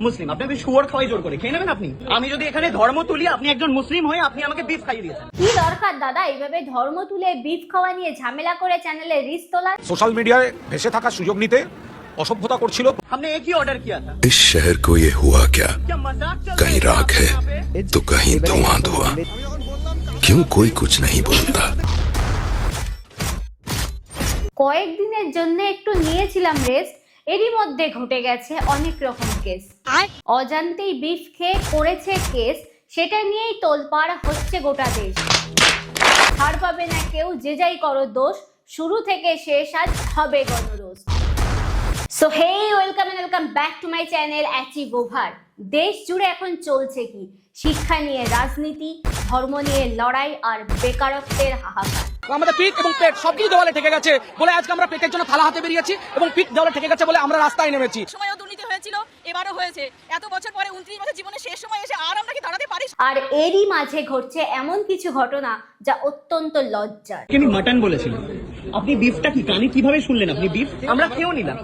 মুসলিম, আপনি শুয়োর খাওয়াই জোর করে খেয়ে নেবেন আপনি। আমি যদি এখানে ধর্ম তুলি, আপনি একজন মুসলিম হয়ে আপনি আমাকে বিফ খাইয়ে দিয়েছেন। কি দরকার দাদা এইভাবে ধর্ম তুলে বিফ খাওয়া নিয়ে ঝামেলা করে চ্যানেলে রিচ তোলা? সোশ্যাল মিডিয়ায় ভেসে থাকার সুযোগ নিতে অসভ্যতা করছিল। हमने एक ही ऑर्डर किया था। इस शहर को ये हुआ क्या? क्या मजाक चल कहीं रहा राख है तो कहीं धुआं धुआं। क्यों कोई कुछ नहीं बोलता? কয়েকদিনের জন্য একটু নিয়েছিলাম রেস্ট, এরই মধ্যে ঘটে গেছে অনেক রকম কেস। অজান্তেই বিফ খেয়ে করেছে কেস, সেটা নিয়েই তোলপাড় হচ্ছে গোটা দেশ। ছাড় পাবে না কেউ, যে যাই করো দোষ, শুরু থেকে শেষ আজ হবে গণরোজ। So hey, welcome back to my channel achieve over. দেশ জুড়ে এখন চলছে কি? শিক্ষা নিয়ে রাজনীতি, ধর্ম নিয়ে লড়াই আর বেকারত্বের হাহাকার। আমাদের পিঠ এবং পেট সবকিছু দেওয়ালে ঠেকে গেছে বলে আজকে আমরা পেটের জন্য থালা হাতে বেরিয়েছি এবং পিঠ দেওয়ালে ঠেকে গেছে বলে আমরা রাস্তায় নেমেছি। সময়ও দুর্নীতি হয়েছিল, এবারও হয়েছে। এত বছর পরে 29 বছর জীবনের শেষ সময় এসে আর আমরা কি দাঁড়াতে পারি? আর এরই মাঝে ঘটছে এমন কিছু ঘটনা যা অত্যন্ত লজ্জার। তিনি মাটন বলেছিলেন, আপনি বিফটা কি কানে কিভাবে শুনলেন? আপনি বিফ আমরা খেয়েও নিলাম।